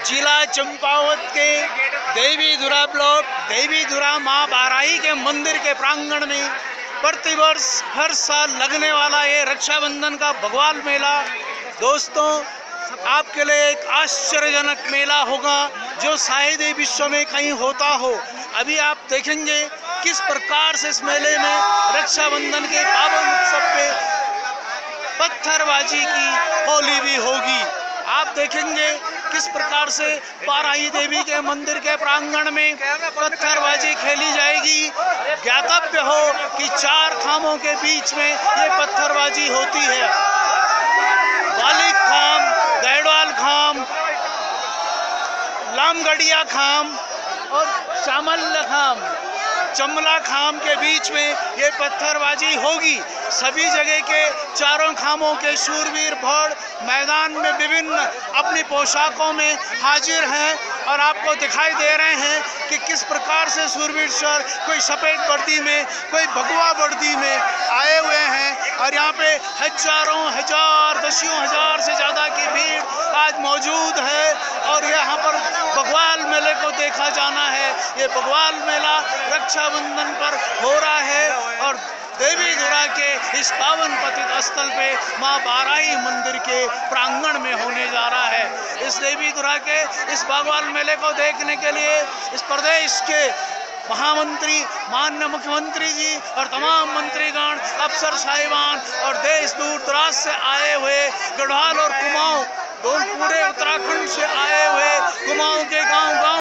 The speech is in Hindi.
जिला चंपावत के देवीधुरा ब्लॉक देवीधुरा माँ बाराही के मंदिर के प्रांगण में प्रतिवर्ष हर साल लगने वाला ये रक्षाबंधन का भगवान मेला दोस्तों आपके लिए एक आश्चर्यजनक मेला होगा जो शायद ही विश्व में कहीं होता हो। अभी आप देखेंगे किस प्रकार से इस मेले में रक्षाबंधन के पावन उत्सव पे पत्थरबाजी की होली भी होगी। आप देखेंगे किस प्रकार से बाराही देवी के मंदिर के प्रांगण में पत्थरबाजी खेली जाएगी। ज्ञातव्य हो कि 4 खामों के बीच में ये पत्थरबाजी होती है। वालिक खाम, गैडवाल खाम, लामगढ़िया खाम और चामल्य खाम, चमला खाम के बीच में ये पत्थरबाजी होगी। सभी जगह के 4 खामों के शूरवीर भौड़ मैदान में विभिन्न अपनी पोशाकों में हाजिर हैं और आपको दिखाई दे रहे हैं कि किस प्रकार से शूरवीर स्वर कोई सफ़ेद वर्दी में, कोई भगवा वर्दी में आए हुए हैं और यहाँ पे हजारों हजार, दसियों हजार से ज़्यादा की भीड़ आज मौजूद है और यहाँ पर भगवान मेले को देखा जाना है। ये भगवान मेला रक्षाबंधन पर हो रहा है और देवीधुरा के इस पावन पतित स्थल पे माँ बाराही मंदिर के प्रांगण में होने जा रहा है। इस देवीधुरा के इस भगवान मेले को देखने के लिए इस प्रदेश के महामंत्री, माननीय मुख्यमंत्री जी और तमाम मंत्रीगण, अफसर साहिबान और देश दूर दराज से आए हुए गढ़वाल और कुमाऊं, पूरे उत्तराखंड से आए हुए कुमाऊं के